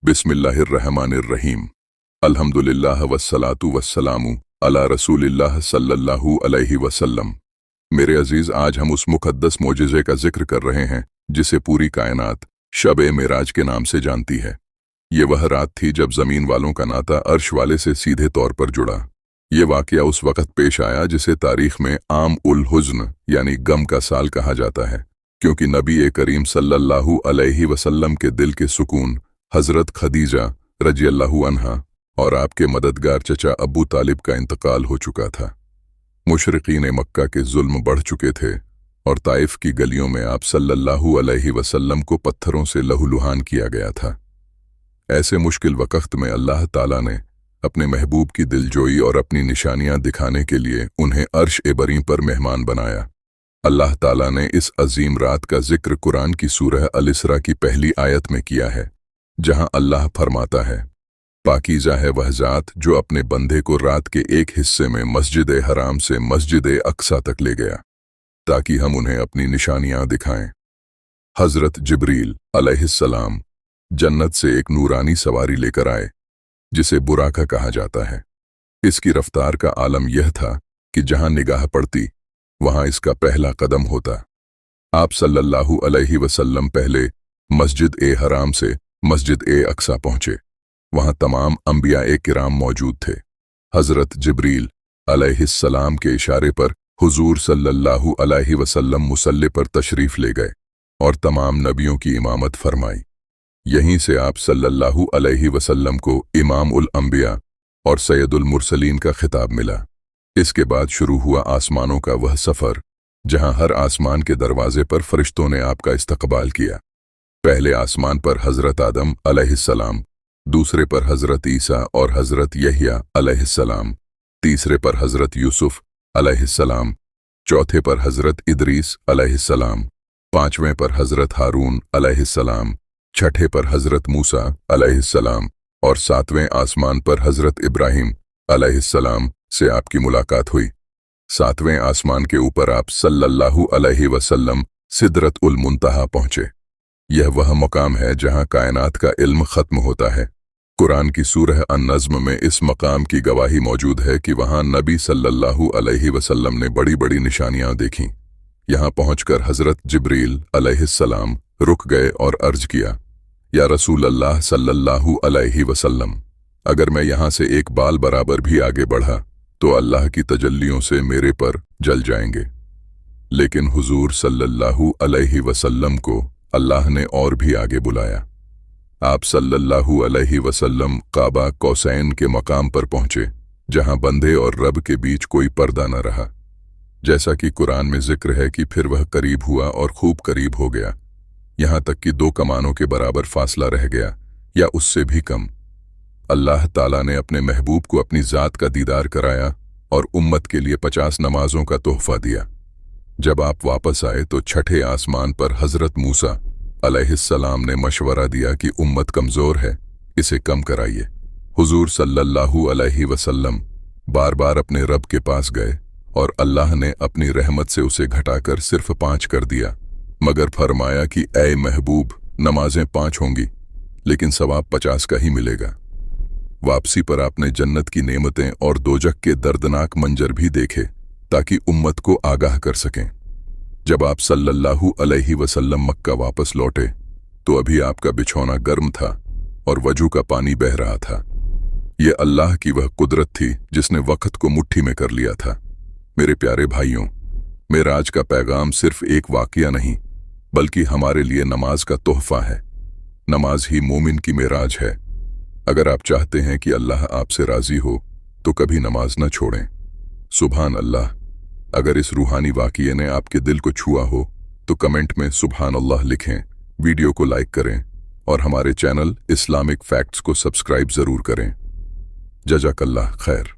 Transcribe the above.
बिस्मिल्लाहिर्रहमानिर्रहीम। अल्हम्दुलिल्लाह वस्सलातु वस्सलामु अला रसूलिल्लाह सल्लल्लाहु अलैहि वसल्लम। मेरे अजीज, आज हम उस मुकद्दस मोजिज़े का जिक्र कर रहे हैं जिसे पूरी कायनात शब-ए मेराज के नाम से जानती है। ये वह रात थी जब ज़मीन वालों का नाता अर्श वाले से सीधे तौर पर जुड़ा। ये वाक़या उस वक़्त पेश आया जिसे तारीख़ में आम उल हुज़्न यानी गम का साल कहा जाता है, क्योंकि नबी करीम सल्लल्लाहु अलैहि वसल्लम के दिल के सुकून हज़रत खदीजा रज़ियल्लाहु अन्हा और आपके मददगार चचा अबू तालिब का इंतकाल हो चुका था। मुशरिकीन मक्का के जुल्म बढ़ चुके थे और ताइफ की गलियों में आप सल्लल्लाहु अलैहि वसल्लम को पत्थरों से लहूलुहान किया गया था। ऐसे मुश्किल वक़्त में अल्लाह ताला ने अपने महबूब की दिलजोई और अपनी निशानियां दिखाने के लिए उन्हें अर्श ए बरी पर मेहमान बनाया। अल्लाह ताला ने इस अजीम रात का जिक्र कुरान की सूरह अल-इसरा की पहली आयत में किया है, जहां अल्लाह फरमाता है, पाकीज़ा है वह ज़ात जो अपने बंदे को रात के एक हिस्से में मस्जिद हराम से मस्जिद अक्सा तक ले गया ताकि हम उन्हें अपनी निशानियां दिखाएं। हज़रत जिब्रील अलैहिस्सलाम जन्नत से एक नूरानी सवारी लेकर आए जिसे बुराका कहा जाता है। इसकी रफ्तार का आलम यह था कि जहां निगाह पड़ती वहां इसका पहला कदम होता। आप सल्लल्लाहु अलैहि वसल्लम पहले मस्जिद हराम से मस्जिद अक्सा पहुंचे। वहां तमाम अंबिया किराम मौजूद थे। हज़रत जिब्रील अलैहिस्सलाम के इशारे पर हुजूर सल्लल्लाहु अलैहि वसल्लम मुसल्ले पर तशरीफ ले गए और तमाम नबियों की इमामत फरमाई। यहीं से आप सल्लल्लाहु अलैहि वसल्लम को इमाम उल अंबिया और सैयदुल मुरसलीन का खिताब मिला। इसके बाद शुरू हुआ आसमानों का वह सफ़र, जहां हर आसमान के दरवाजे पर फरिश्तों ने आपका इस्तकबाल किया। पहले आसमान पर हज़रत आदम अलैहिस्सलाम, दूसरे पर हज़रत ईसा और हज़रत यहया अलैहिस्सलाम, तीसरे पर हज़रत यूसुफ अलैहिस्सलाम, चौथे पर हज़रत इदरीस अलैहिस्सलाम, पांचवें पर हज़रत हारून अलैहिस्सलाम, छठे पर हज़रत मूसा अलैहिस्सलाम और सातवें आसमान पर हज़रत इब्राहिम अलैहिस्सलाम से आपकी मुलाकात हुई। सातवें आसमान के ऊपर आप सल्लल्लाहु अलैहि वसल्लम सिदरत उल मुंतहा पहुंचे। यह वह मकाम है जहां कायनात का इल्म खत्म होता है। कुरान की सूरह अन-नज़्म में इस मकाम की गवाही मौजूद है कि वहां नबी सल्लल्लाहु अलैहि वसल्लम ने बड़ी बड़ी निशानियां देखीं। यहां पहुंचकर हज़रत जिब्रील अलैहिस्सलाम रुक गए और अर्ज किया, या रसूल अल्लाह सल्लल्लाहु अलैहि वसल्लम, अगर मैं यहां से एक बाल बराबर भी आगे बढ़ा तो अल्लाह की तजल्लियों से मेरे पर जल जाएंगे। लेकिन हुजूर सल्लल्लाहु अलैहि वसल्लम को अल्लाह ने और भी आगे बुलाया। आप सल्लल्लाहु अलैहि वसल्लम काबा कौसैन के मकाम पर पहुंचे, जहां बंदे और रब के बीच कोई पर्दा न रहा। जैसा कि कुरान में जिक्र है कि फिर वह करीब हुआ और खूब करीब हो गया, यहां तक कि 2 कमानों के बराबर फासला रह गया या उससे भी कम। अल्लाह ताला ने अपने महबूब को अपनी ज़ात का दीदार कराया और उम्मत के लिए 50 नमाजों का तोहफा दिया। जब आप वापस आए तो छठे आसमान पर हज़रत मूसा अलैहिस्सलाम ने मशवरा दिया कि उम्मत कमज़ोर है, इसे कम कराइए। हुजूर सल्लल्लाहु अलैहि वसल्लम बार बार अपने रब के पास गए और अल्लाह ने अपनी रहमत से उसे घटाकर सिर्फ 5 कर दिया, मगर फरमाया कि ऐ महबूब, नमाजें 5 होंगी लेकिन सवाब 50 का ही मिलेगा। वापसी पर आपने जन्नत की नेमतें और दोजख के दर्दनाक मंजर भी देखे ताकि उम्मत को आगाह कर सकें। जब आप सल्लल्लाहु अलैहि वसल्लम मक्का वापस लौटे तो अभी आपका बिछौना गर्म था और वजू का पानी बह रहा था। ये अल्लाह की वह कुदरत थी जिसने वक्त को मुट्ठी में कर लिया था। मेरे प्यारे भाइयों, मेराज का पैगाम सिर्फ एक वाक़या नहीं बल्कि हमारे लिए नमाज का तोहफा है। नमाज ही मोमिन की मेराज है। अगर आप चाहते हैं कि अल्लाह आपसे राज़ी हो तो कभी नमाज न छोड़ें। सुभान अल्लाह। अगर इस रूहानी वाक़ये ने आपके दिल को छुआ हो तो कमेंट में सुभान अल्लाह लिखें, वीडियो को लाइक करें और हमारे चैनल इस्लामिक फैक्ट्स को सब्सक्राइब ज़रूर करें। जज़ाकल्लाह खैर।